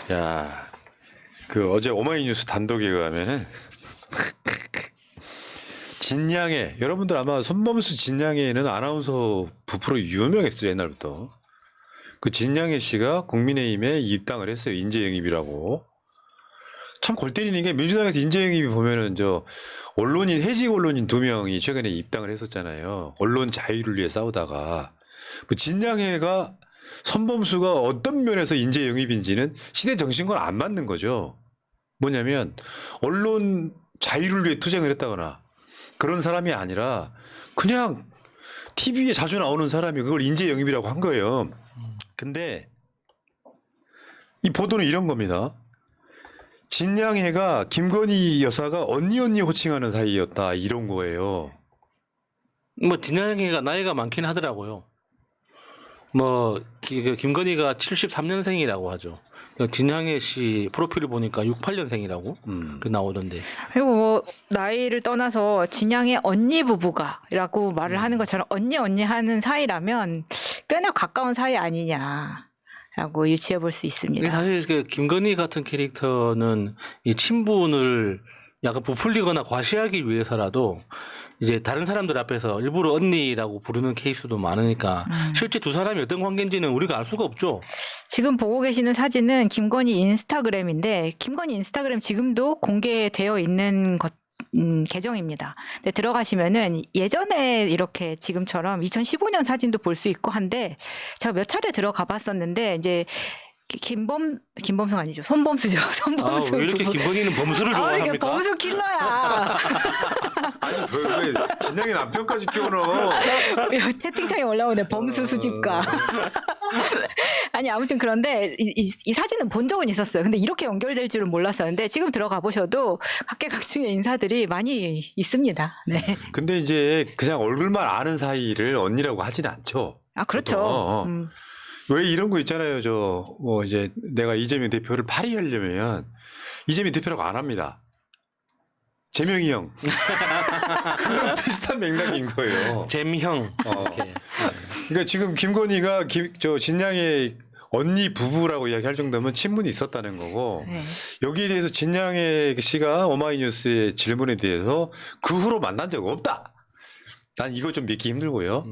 야, 그 어제 오마이뉴스 단독에 의하면은 진양회, 여러분들 아마 손범수 진양회는 아나운서 부프로 유명했어요, 옛날부터. 그 진양회 씨가 국민의힘에 입당을 했어요. 인재영입이라고. 참 골 때리는 게 민주당에서 인재영입이 보면은 언론인, 해직 언론인 2명이 최근에 입당을 했었잖아요. 언론 자유를 위해 싸우다가. 그 진양회가 손범수가 어떤 면에서 인재영입인지는 시대 정신과는 안 맞는 거죠. 뭐냐면 언론 자유를 위해 투쟁을 했다거나 그런 사람이 아니라 그냥 TV에 자주 나오는 사람이 그걸 인재영입이라고 한 거예요. 근데 이 보도는 이런 겁니다. 진양회가 김건희 여사가 언니 호칭하는 사이였다 이런 거예요. 뭐 진양이가 나이가 많긴 하더라고요. 뭐 김건희가 73년생이라고 하죠. 진양혜 씨 프로필을 보니까 68년생이라고 그 나오던데. 그리고 뭐 나이를 떠나서 진양의 언니 부부가라고 말을 하는 것처럼 언니 하는 사이라면 꽤나 가까운 사이 아니냐라고 유추해 볼 수 있습니다. 사실 그 김건희 같은 캐릭터는 이 친분을 약간 부풀리거나 과시하기 위해서라도 이제 다른 사람들 앞에서 일부러 언니라고 부르는 케이스도 많으니까 실제 두 사람이 어떤 관계인지는 우리가 알 수가 없죠. 지금 보고 계시는 사진은 김건희 인스타그램인데 김건희 인스타그램 지금도 공개되어 있는 계정입니다. 근데 들어가시면은 예전에 이렇게 지금처럼 2015년 사진도 볼 수 있고 한데 제가 몇 차례 들어가 봤었는데 이제 김범수가 아니죠. 손범수죠. 손범수. 왜 이렇게 김건희는 범수를 좋아합니까? 이게 범수 킬러야. 아니 왜 진양의 남편까지 끼워넣어? 채팅창에 올라오네. 범수 수집가. 아니 아무튼 그런데 이 사진은 본 적은 있었어요. 근데 이렇게 연결될 줄은 몰랐었는데 지금 들어가 보셔도 각계각층의 인사들이 많이 있습니다. 네. 근데 이제 그냥 얼굴만 아는 사이를 언니라고 하진 않죠. 아 그렇죠. 왜 이런 거 있잖아요. 뭐 이제 내가 이재명 대표를 파리하려면 이재명 대표라고 안 합니다. 재명이 형. 그런 비슷한 맥락인 거예요. 잼형. 이렇게. 그러니까 지금 김건희가 진양의 언니 부부라고 이야기할 정도면 친분이 있었다는 거고 네. 여기에 대해서 진양의 씨가 오마이뉴스의 질문에 대해서 그 후로 만난 적 없다. 난 이거 좀 믿기 힘들고요.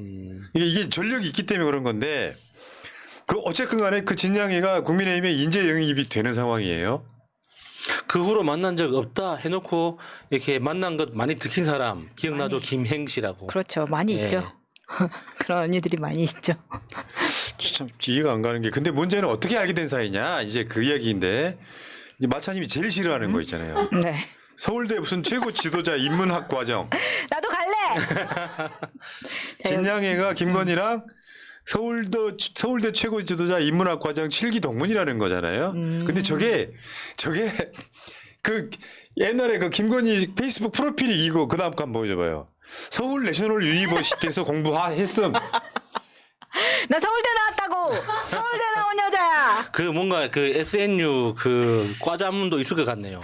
이게 전력이 있기 때문에 그런 건데 어쨌든 간에 그 진양이가 국민의힘에 인재 영입이 되는 상황이에요. 그 후로 만난 적 없다 해놓고 이렇게 만난 것 많이 들킨 사람 기억나죠? 김행 씨라고. 그렇죠. 많이 예. 있죠. 그런 언니들이 많이 있죠. 참 이해가 안 가는 게 근데 문제는 어떻게 알게 된 사이냐 이제 그 이야기인데 이제 마차님이 제일 싫어하는 거 있잖아요. 네. 서울대 무슨 최고 지도자 인문학 과정. 나도 갈래. 진양애가 김건희랑 서울대 최고 지도자 인문학 과정 7기 동문이라는 거잖아요. 근데 저게 그 옛날에 그 김건희 페이스북 프로필이 이거 그 다음 거 한번 보여줘봐요. 서울 내셔널 유니버시티에서 공부했음. 나 서울대 나왔다고. 서울대 나온 여자야. 그 뭔가 그 SNU 그 과자문도 있을 것 같네요.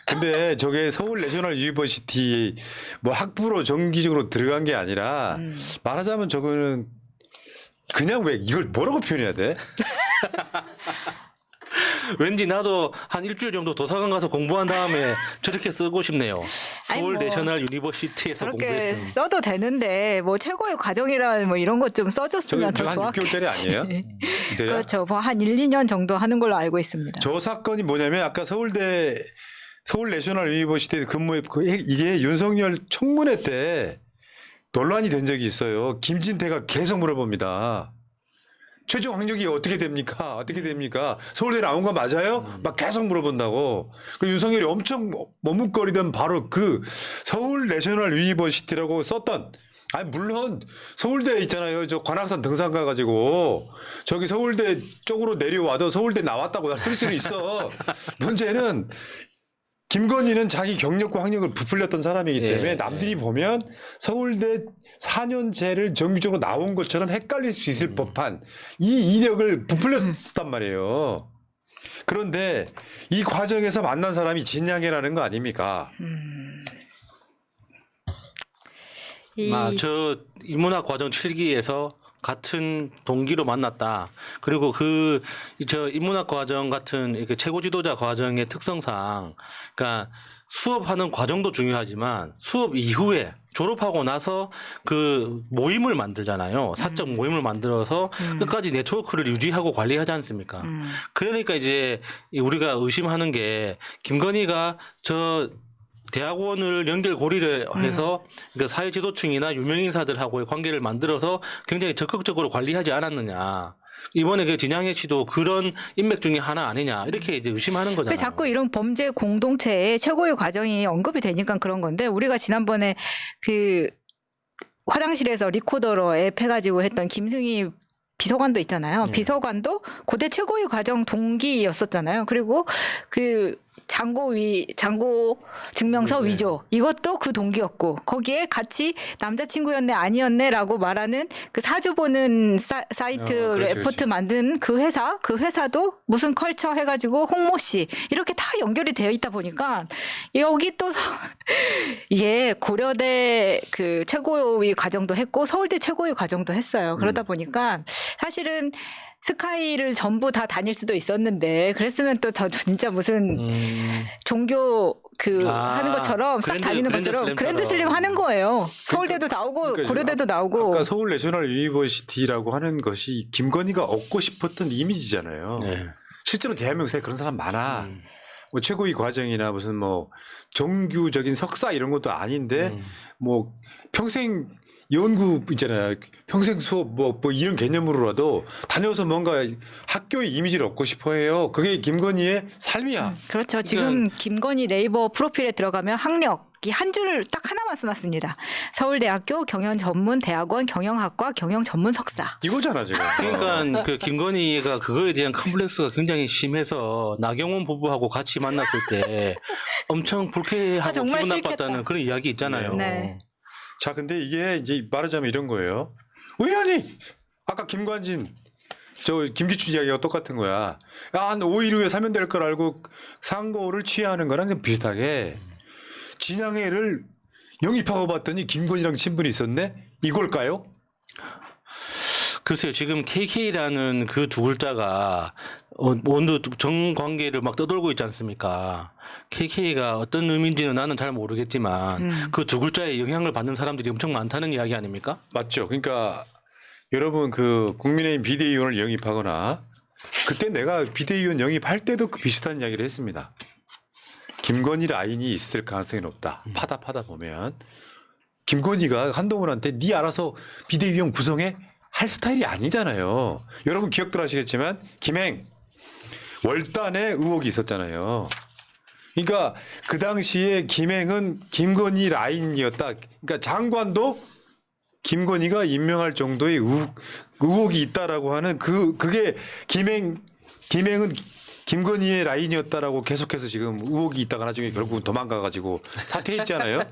근데 저게 서울 내셔널 유니버시티 뭐 학부로 정기적으로 들어간 게 아니라 말하자면 저거는 그냥 왜 이걸 뭐라고 표현해야 돼? 왠지 나도 한 일주일 정도 도서관 가서 공부한 다음에 저렇게 쓰고 싶네요. 서울 아니, 뭐 내셔널 유니버시티에서 그렇게 공부했음. 써도 되는데 뭐 최고의 과정이라 뭐 이런 것 좀 써줬으면 더 저한 좋았겠지. 6개월짜리 아니에요? 그렇죠. 뭐 한 1, 2년 정도 하는 걸로 알고 있습니다. 저 사건이 뭐냐면 아까 서울 내셔널 유니버시티에서 이게 윤석열 청문회 때 논란이 된 적이 있어요. 김진태가 계속 물어봅니다. 최종 학력이 어떻게 됩니까? 어떻게 됩니까? 서울대 나온 거 맞아요? 막 계속 물어본다고. 그 윤석열이 엄청 머뭇거리던 바로 그 서울 내셔널 유니버시티라고 썼던 아니 물론 서울대 있잖아요. 저 관악산 등산 가가지고 저기 서울대 쪽으로 내려와도 서울대 나왔다고 쓸 수는 있어. 문제는 김건희는 자기 경력과 학력을 부풀렸던 사람이기 때문에 남들이 보면 서울대 4년제를 정규적으로 나온 것처럼 헷갈릴 수 있을 법한 이 이력을 부풀렸단 말이에요. 그런데 이 과정에서 만난 사람이 진양이라는 거 아닙니까? 저 인문학 과정 7기에서 같은 동기로 만났다. 그리고 저 인문학 과정 같은 이렇게 최고 지도자 과정의 특성상, 그러니까 수업하는 과정도 중요하지만 수업 이후에 졸업하고 나서 그 모임을 만들잖아요. 사적 모임을 만들어서 끝까지 네트워크를 유지하고 관리하지 않습니까? 그러니까 이제 우리가 의심하는 게 김건희가 저 대학원을 연결 고리를 해서 그러니까 사회 지도층이나 유명 인사들하고의 관계를 만들어서 굉장히 적극적으로 관리하지 않았느냐. 이번에 그 진양해 씨도 그런 인맥 중에 하나 아니냐 이렇게 이제 의심하는 거잖아요. 자꾸 이런 범죄 공동체의 최고의 과정이 언급이 되니까 그런 건데 우리가 지난번에 그 화장실에서 리코더로 앱 해가지고 했던 김승희 비서관도 있잖아요. 네. 비서관도 고대 최고의 과정 동기였었잖아요. 그리고 그 장고 증명서 네. 위조 이것도 그 동기였고 거기에 같이 남자친구였네 아니었네라고 말하는 그 사주 보는 사이트 그렇지, 레포트 그렇지. 만든 그 회사도 무슨 컬처 해가지고 홍모 씨 이렇게 다 연결이 되어 있다 보니까 여기 또 이게 고려대 그 최고위 과정도 했고 서울대 최고위 과정도 했어요. 그러다 보니까 사실은 스카이를 전부 다 다닐 수도 있었는데 그랬으면 또 더 진짜 무슨 종교 하는 것처럼 싹 다니는 것처럼 그랜드 슬램 하는 거예요. 서울대도 나오고 그러니까 고려대도 나오고. 아까 서울 내셔널 유니버시티라고 하는 것이 김건희가 얻고 싶었던 이미지잖아요. 네. 실제로 대한민국에 그런 사람 많아. 뭐 최고위 과정이나 무슨 뭐 정규적인 석사 이런 것도 아닌데 뭐 평생 연구 있잖아요. 평생 수업 뭐 이런 개념으로라도 다녀서 뭔가 학교의 이미지를 얻고 싶어 해요. 그게 김건희의 삶이야. 그렇죠. 지금 김건희 네이버 프로필에 들어가면 학력이 한 줄 딱 하나만 써놨습니다. 서울대학교 경영전문대학원 경영학과 경영전문 석사. 이거잖아 지금. 그러니까 그 김건희가 그거에 대한 컴플렉스가 굉장히 심해서 나경원 부부하고 같이 만났을 때 엄청 불쾌하고 정말 기분 싫겠다. 나빴다는 그런 이야기 있잖아요. 네. 자, 근데 이게 이제 말하자면 이런 거예요. 의원이 아까 김관진 김기춘 이야기가 똑같은 거야. 야, 한 5일 후에 사면될 걸 알고 상고를 취하는 거랑 좀 비슷하게 진양회를 영입하고 봤더니 김건희랑 친분이 있었네? 이걸까요? 글쎄요, 지금 KK라는 그 두 글자가 모두 정관계를 막 떠돌고 있지 않습니까? KK가 어떤 의미인지는 나는 잘 모르겠지만 그 두 글자에 영향을 받는 사람들이 엄청 많다는 이야기 아닙니까? 맞죠. 그러니까 여러분 그 국민의힘 비대위원을 영입하거나 그때 내가 비대위원 영입할 때도 그 비슷한 이야기를 했습니다. 김건희 라인이 있을 가능성이 높다. 파다 보면 김건희가 한동훈한테 네 알아서 비대위원 구성해 할 스타일이 아니잖아요. 여러분 기억들 하시겠지만 김행 월단에 의혹이 있었잖아요. 그러니까 그 당시에 김행은 김건희 라인이었다. 그러니까 장관도 김건희가 임명할 정도의 의혹이 있다라고 하는 그게 김행은 김건희의 라인이었다라고 계속해서 지금 의혹이 있다가 나중에 결국은 도망가가지고 사퇴했잖아요.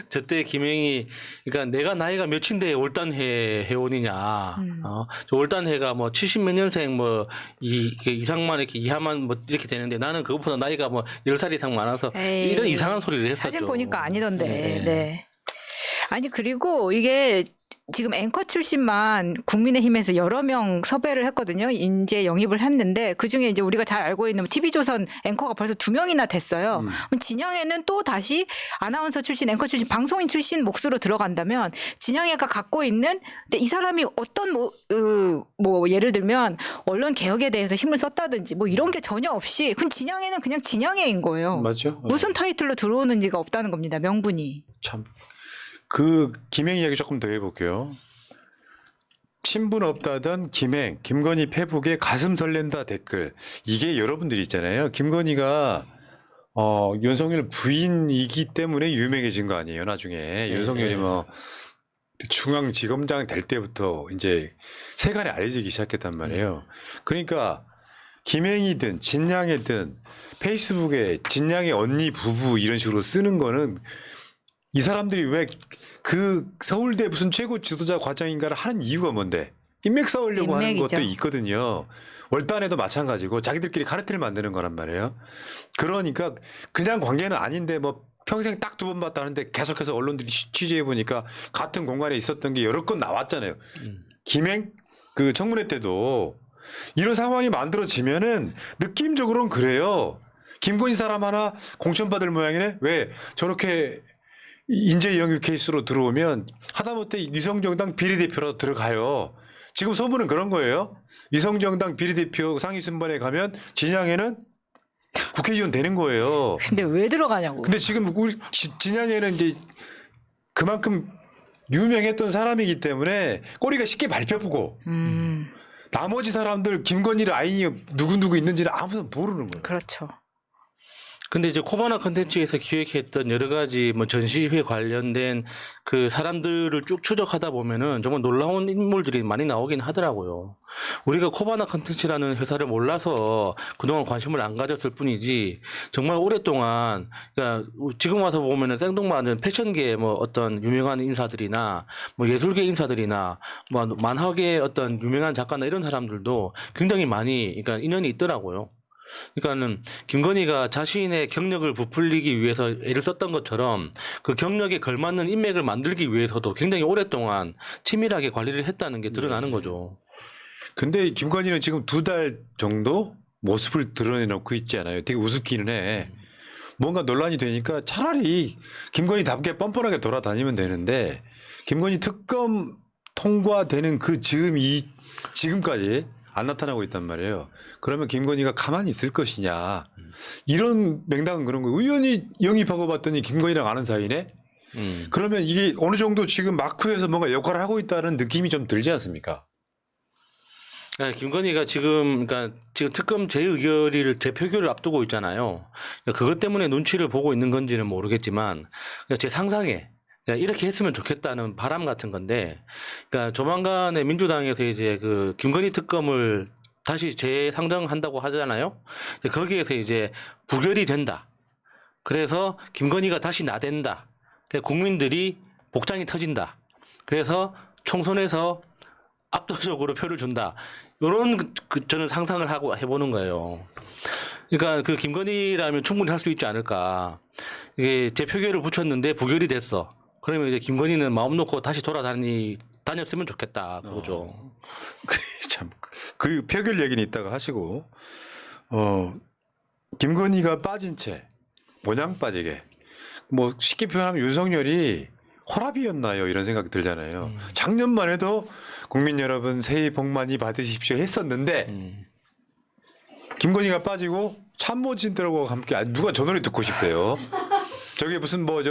저때 김행이 그러니까 내가 나이가 몇인데 올단회 회원이냐. 저 올단회가 뭐 70몇 년생 뭐 이상만 이렇게 이하만 뭐 이렇게 되는데 나는 그것보다 나이가 뭐 10살 이상 많아서 에이, 이런 이상한 소리를 했었죠. 사진 보니까 아니던데. 네. 네. 아니 그리고 이게 지금 앵커 출신만 국민의힘에서 여러 명 섭외를 했거든요. 인재 영입을 했는데 그중에 이제 우리가 잘 알고 있는 TV조선 앵커가 벌써 2명이나 됐어요. 그럼 진양에는 또 다시 아나운서 출신, 앵커 출신, 방송인 출신 몫으로 들어간다면 진양회가 갖고 있는 근데 이 사람이 어떤 뭐 예를 들면 언론 개혁에 대해서 힘을 썼다든지 뭐 이런 게 전혀 없이 그럼 진양회는 그냥 진양회인 거예요. 맞죠? 무슨 타이틀로 들어오는지가 없다는 겁니다. 명분이. 참. 그 김행 이야기 조금 더 해볼게요. 친분 없다던 김행, 김건희 페북에 가슴 설렌다 댓글. 이게 여러분들이 있잖아요. 김건희가 윤석열 부인이기 때문에 유명해진 거 아니에요. 나중에 윤석열이 뭐 중앙지검장 될 때부터 이제 세간에 알려지기 시작했단 말이에요. 그러니까 김행이든 진양이든 페이스북에 진양의 언니 부부 이런 식으로 쓰는 거는 이 사람들이 왜 그 서울대 무슨 최고 지도자 과장인가를 하는 이유가 뭔데? 인맥 쌓으려고 하는 인맥이죠. 것도 있거든요. 월단에도 마찬가지고 자기들끼리 카르텔을 만드는 거란 말이에요. 그러니까 그냥 관계는 아닌데 뭐 평생 딱 2번 봤다는데 계속해서 언론들이 취재해 보니까 같은 공간에 있었던 게 여러 건 나왔잖아요. 김행 그 청문회 때도 이런 상황이 만들어지면은 느낌적으로는 그래요. 김건희 사람 하나 공천받을 모양이네. 왜 저렇게 인재 영입 케이스로 들어오면 하다못해 위성정당 비례대표로 들어가요. 지금 소문은 그런 거예요. 위성정당 비례대표 상위 순번에 가면 진양에는 국회의원 되는 거예요. 근데 왜 들어가냐고. 근데 지금 우리 진양에는 이제 그만큼 유명했던 사람이기 때문에 꼬리가 쉽게 밟혀보고 나머지 사람들 김건희 라인이 누구누구 있는지는 아무도 모르는 거예요. 그렇죠. 근데 이제 코바나 컨텐츠에서 기획했던 여러 가지 뭐 전시회 관련된 그 사람들을 쭉 추적하다 보면은 정말 놀라운 인물들이 많이 나오긴 하더라고요. 우리가 코바나 컨텐츠라는 회사를 몰라서 그동안 관심을 안 가졌을 뿐이지 정말 오랫동안 그러니까 지금 와서 보면은 생뚱맞은 패션계 뭐 어떤 유명한 인사들이나 뭐 예술계 인사들이나 뭐 만화계 어떤 유명한 작가나 이런 사람들도 굉장히 많이 그러니까 인연이 있더라고요. 그러니까는 김건희가 자신의 경력을 부풀리기 위해서 애를 썼던 것처럼 그 경력에 걸맞는 인맥을 만들기 위해서도 굉장히 오랫동안 치밀하게 관리를 했다는 게 드러나는 거죠. 근데 김건희는 지금 2달 정도 모습을 드러내놓고 있지 않아요. 되게 우습기는 해. 뭔가 논란이 되니까 차라리 김건희답게 뻔뻔하게 돌아다니면 되는데 김건희 특검 통과되는 그 즈음이 지금까지 안 나타나고 있단 말이에요. 그러면 김건희가 가만히 있을 것이냐. 이런 맹당은 그런 거예요. 우연히 영입하고 봤더니 김건희랑 아는 사이네. 그러면 이게 어느 정도 지금 마크에서 뭔가 역할을 하고 있다는 느낌이 좀 들지 않습니까? 네, 김건희가 지금 특검 재의결을 재표결을 앞두고 있잖아요. 그것 때문에 눈치를 보고 있는 건지는 모르겠지만 제 상상에 이렇게 했으면 좋겠다는 바람 같은 건데, 그러니까 조만간에 민주당에서 이제 그 김건희 특검을 다시 재상정한다고 하잖아요. 거기에서 이제 부결이 된다. 그래서 김건희가 다시 나댄다. 국민들이 복장이 터진다. 그래서 총선에서 압도적으로 표를 준다. 이런 저는 상상을 하고 해보는 거예요. 그러니까 그 김건희라면 충분히 할 수 있지 않을까. 이게 재표결을 붙였는데 부결이 됐어. 그러면 이제 김건희는 마음 놓고 다시 다녔으면 좋겠다. 그거죠. 참, 그 표결 얘기는 이따가 하시고, 김건희가 빠진 채, 모냥 빠지게, 뭐 쉽게 표현하면 윤석열이 호랍이었나요? 이런 생각이 들잖아요. 작년만 해도 국민 여러분 새해 복 많이 받으십시오 했었는데, 김건희가 빠지고 참모진들하고 함께 누가 저 노래 듣고 싶대요. 저게 무슨 뭐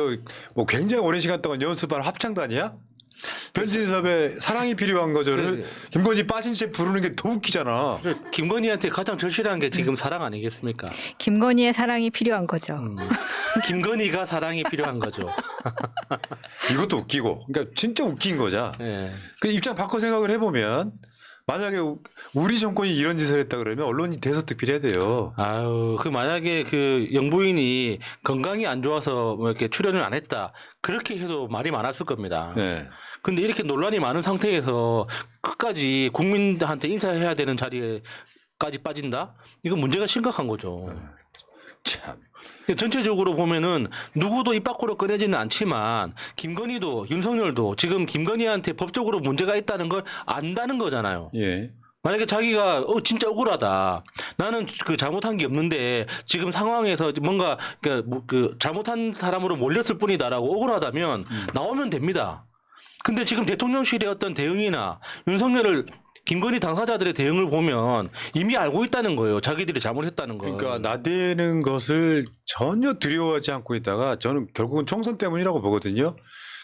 굉장히 오랜 시간 동안 연습한 합창단이야? 변진섭의 사랑이 필요한 거절을 김건희 빠진 채 부르는 게 더 웃기잖아. 김건희한테 가장 절실한 게 지금 사랑 아니겠습니까? 김건희의 사랑이 필요한 거죠. 김건희가 사랑이 필요한 거죠. 이것도 웃기고, 그러니까 진짜 웃긴 거죠. 네. 그 입장 바꿔 생각을 해보면 만약에 우리 정권이 이런 짓을 했다 그러면 언론이 대서특필해야 돼요. 아유, 만약에 그 영부인이 건강이 안 좋아서 뭐 이렇게 출연을 안 했다. 그렇게 해도 말이 많았을 겁니다. 네. 근데 이렇게 논란이 많은 상태에서 끝까지 국민한테 인사해야 되는 자리에까지 빠진다? 이건 문제가 심각한 거죠. 참. 전체적으로 보면은 누구도 입 밖으로 꺼내지는 않지만 김건희도 윤석열도 지금 김건희한테 법적으로 문제가 있다는 걸 안다는 거잖아요. 예. 만약에 자기가 진짜 억울하다. 나는 그 잘못한 게 없는데 지금 상황에서 뭔가 그 잘못한 사람으로 몰렸을 뿐이다라고 억울하다면 나오면 됩니다. 근데 지금 대통령실의 어떤 대응이나 윤석열을 김건희 당사자들의 대응을 보면 이미 알고 있다는 거예요. 자기들이 잘못했다는 거. 그러니까 나대는 것을 전혀 두려워하지 않고 있다가 저는 결국은 총선 때문이라고 보거든요.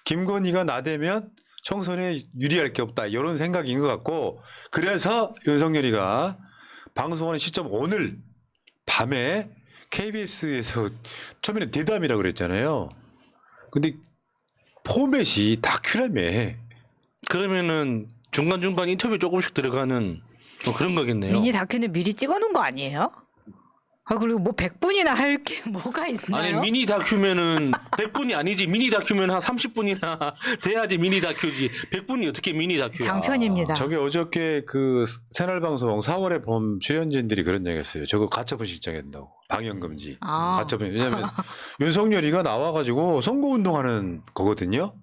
김건희가 나대면 총선에 유리할 게 없다. 이런 생각인 것 같고 그래서 윤석열이가 방송하는 시점 오늘 밤에 KBS에서 처음에는 대담이라고 그랬잖아요. 근데 포맷이 다큐라며. 그러면은 중간중간 인터뷰 조금씩 들어가는 뭐 그런 거겠네요. 미니 다큐는 미리 찍어놓은 거 아니에요? 아 그리고 뭐 100분이나 할 게 뭐가 있나요? 아니 미니 다큐면은 100분이 아니지. 미니 다큐면 한 30분이나 돼야지 미니 다큐지. 100분이 어떻게 미니 다큐야. 장편입니다. 저게 어저께 그 새날방송 4월의 봄 출연진들이 그런 얘기했어요. 저거 가처분 신청해야 된다고. 방영금지. 가처분. 왜냐하면 윤석열이가 나와가지고 선거운동하는 거거든요.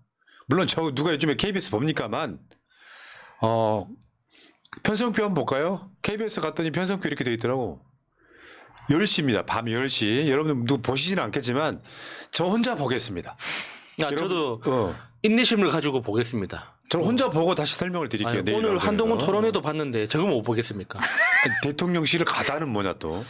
물론 저 누가 요즘에 KBS 봅니까만 편성표 한번 볼까요? KBS 갔더니 편성표 이렇게 돼 있더라고. 10시입니다. 밤 10시. 여러분들 누구 보시지는 않겠지만 저 혼자 보겠습니다. 저도 어, 인내심을 가지고 보겠습니다. 저는 혼자 보고 다시 설명을 드릴게요. 아니, 내일 오늘 방송에서. 한동훈 토론회도 봤는데 저거 못 보겠습니까? 대통령실 가다는 뭐냐 또.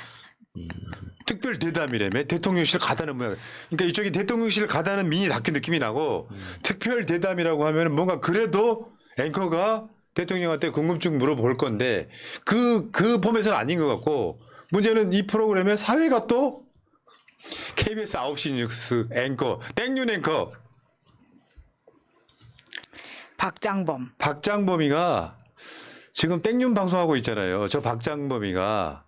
특별 대담이라며 대통령실 가다는 뭐야. 그러니까 이쪽이 대통령실 가다는 미니 다큐 느낌이 나고 특별 대담이라고 하면 뭔가 그래도 앵커가 대통령한테 궁금증 물어볼 건데 그 폼에서는 아닌 것 같고 문제는 이 프로그램에 사회가 또 KBS 9시 뉴스 앵커 땡윤 앵커 박장범이가 지금 땡윤 방송하고 있잖아요. 저 박장범이가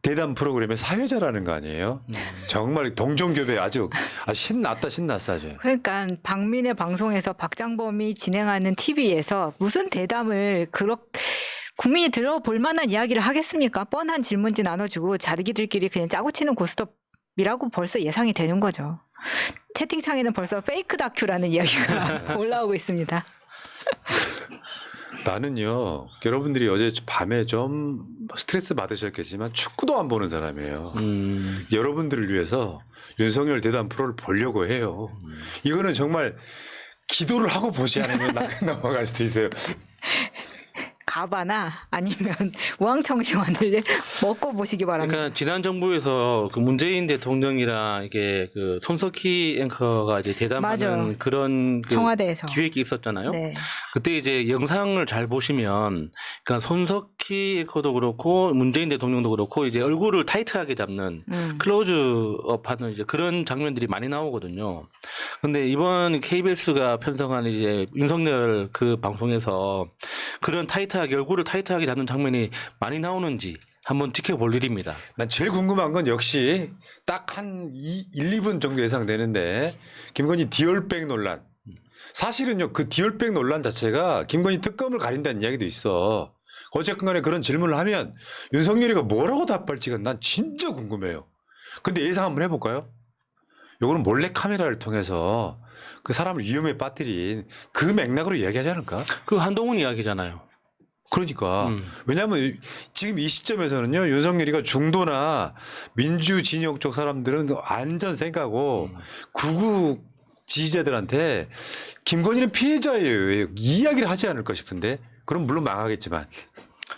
대담 프로그램의 사회자라는 거 아니에요? 정말 동종교배 아주 신났어 아주. 그러니까 박민의 방송에서 박장범이 진행하는 TV에서 무슨 대담을 국민이 들어볼 만한 이야기를 하겠습니까? 뻔한 질문지 나눠주고 자기들끼리 그냥 짜고 치는 고스톱이라고 벌써 예상이 되는 거죠. 채팅창에는 벌써 페이크 다큐라는 이야기가 올라오고 있습니다. 나는요, 여러분들이 어제 밤에 좀 스트레스 받으셨겠지만 축구도 안 보는 사람이에요. 여러분들을 위해서 윤석열 대담 프로를 보려고 해요. 이거는 정말 기도를 하고 보지 않으면 나 넘어갈 수도 있어요. 가바나 아니면 우황청심환을 먹고 보시기 바랍니다. 그러니까 지난 정부에서 그 문재인 대통령이랑 이게 그 손석희 앵커가 이제 대담하는 맞아. 그런 그 청와대에서 기획이 있었잖아요. 네. 그때 이제 영상을 잘 보시면 그러니까 손석희 앵커도 그렇고 문재인 대통령도 그렇고 이제 얼굴을 타이트하게 잡는 클로즈업하는 이제 그런 장면들이 많이 나오거든요. 근데 이번 KBS가 편성한 이제 윤석열 그 방송에서 그런 타이트하게 얼굴을 타이트하게 잡는 장면이 많이 나오는지 한번 지켜볼 일입니다. 난 제일 궁금한 건 역시 딱 한 1, 2분 정도 예상되는데 김건희 디올백 논란. 사실은요 그 디올백 논란 자체가 김건희 특검을 가린다는 이야기도 있어. 어쨌건 간에 그런 질문을 하면 윤석열이가 뭐라고 답할지가 난 진짜 궁금해요. 근데 예상 한번 해볼까요? 요거는 몰래 카메라를 통해서 그 사람을 위험에 빠뜨린 그 맥락으로 이야기하지 않을까? 그 한동훈 이야기잖아요. 그러니까 왜냐하면 지금 이 시점에서는요 윤석열이가 중도나 민주 진영 쪽 사람들은 완전 생각하고 구구 지지자들한테 김건희는 피해자예요 이 이야기를 하지 않을까 싶은데 그럼 물론 망하겠지만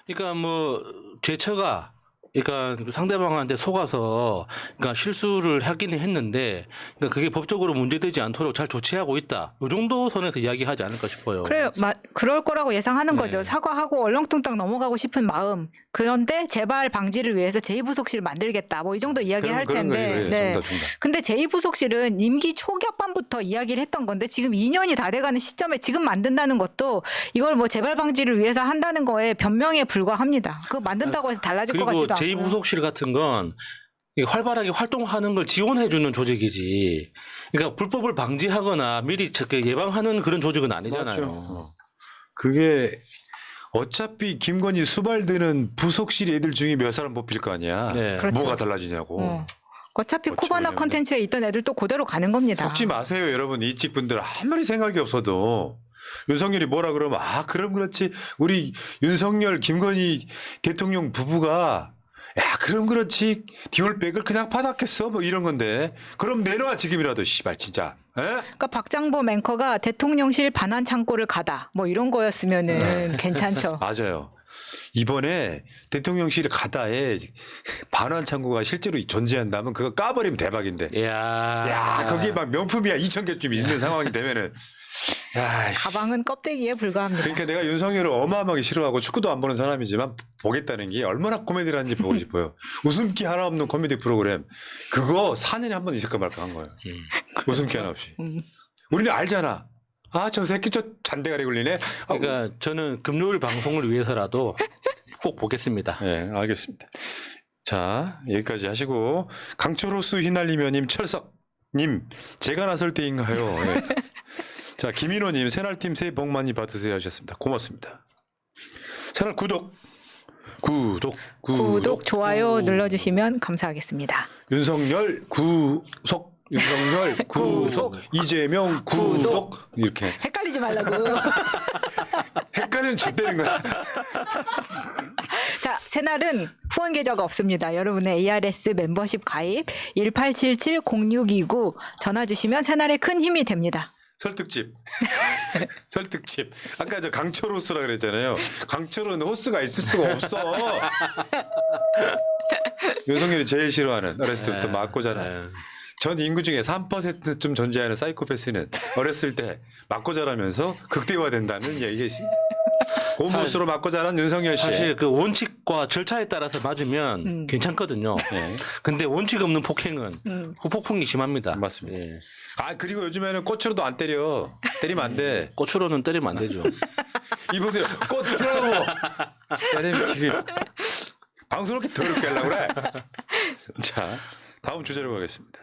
그러니까 뭐 제처가 그러니까 상대방한테 속아서 그러니까 실수를 하기는 했는데 그러니까 그게 법적으로 문제되지 않도록 잘 조치하고 있다. 이 정도 선에서 이야기하지 않을까 싶어요. 그래요. 그럴 거라고 예상하는 네. 거죠. 사과하고 얼렁뚱땅 넘어가고 싶은 마음. 그런데 재발 방지를 위해서 제2부속실을 만들겠다. 뭐 이 정도 이야기를 할 그런 텐데. 거예요. 네. 정답. 근데 제2부속실은 임기 초기반부터 이야기를 했던 건데 지금 2년이 다 돼가는 시점에 지금 만든다는 것도 이걸 뭐 재발 방지를 위해서 한다는 거에 변명에 불과합니다. 그거 만든다고 해서 달라질 것 그리고 같지도 않고요. 제2부속실 같은 건 활발하게 활동하는 걸 지원해주는 조직이지. 그러니까 불법을 방지하거나 미리 예방하는 그런 조직은 아니잖아요. 맞죠. 그게 어차피 김건희 수발되는 부속실 애들 중에 몇 사람 뽑힐 거 아니야. 네. 그렇죠. 뭐가 달라지냐고. 어차피 어찌 코바나 보냐면요. 컨텐츠에 있던 애들 또 그대로 가는 겁니다. 속지 마세요 여러분. 이직 분들 아무리 생각이 없어도 윤석열이 뭐라 그러면 그럼 그렇지 우리 윤석열 김건희 대통령 부부가 그럼 그렇지 디올백을 그냥 받았겠어 뭐 이런 건데 그럼 내놔 지금이라도 씨발 진짜. 에? 그러니까 박장범 앵커가 대통령실 반환 창고를 가다 뭐 이런 거였으면은 괜찮죠. 맞아요. 이번에 대통령실 가다에 반환 창고가 실제로 존재한다면 그거 까버리면 대박인데. 야, 거기에 막 명품이야 2,000개쯤 있는 상황이 되면은. 야, 가방은 껍데기에 불과합니다. 그러니까 내가 윤석열을 어마어마하게 싫어하고 축구도 안 보는 사람이지만 보겠다는 게 얼마나 코미디라는지 보고 싶어요. 웃음기 하나 없는 코미디 프로그램. 그거 4년에 한 번 있을까 말까 한 거예요. 웃음기 하나 없이. 우리는 알잖아. 저 새끼 저 잔대가리 굴리네. 그러니까 저는 금요일 방송을 위해서라도 꼭 보겠습니다. 네, 알겠습니다. 자, 여기까지 하시고 강철호수 휘날리며님 철석님 제가 나설 때인가요? 네. 자, 김인호님 새날팀 새해 복 많이 받으세요 하셨습니다. 고맙습니다. 새날 구독, 좋아요 눌러주시면 감사하겠습니다. 윤석열 구속 윤석열 구속, 이재명 구독 이렇게 헷갈리지 말라고. 헷갈리면 좆되는 거야. 자, 새날은 후원 계좌가 없습니다. 여러분의 ARS 멤버십 가입 1877-0629 전화 주시면 새날에 큰 힘이 됩니다. 설득집. 설득집. 아까 저 강철 호스라 그랬잖아요. 강철은 호스가 있을 수가 없어. 윤석열이 제일 싫어하는 어렸을 때부터 맞고 자란. 전 인구 중에 3%쯤 존재하는 사이코패스는 어렸을 때 맞고 자라면서 극대화된다는 얘기가 있습니다. 고무스로 맞고 자란 윤석열 씨. 사실 그 원칙과 절차에 따라서 맞으면 괜찮거든요. 네. 근데 원칙 없는 폭행은 후폭풍이 심합니다. 맞습니다. 예. 아 그리고 요즘에는 꽃으로도 안 때려. 때리면 안 돼. 꽃으로는 때리면 안 되죠. 이보세요. 꽃 피라고. 때리면 지금 방송 이렇게 더럽게 하려고 그래. 자 다음 주제로 가겠습니다.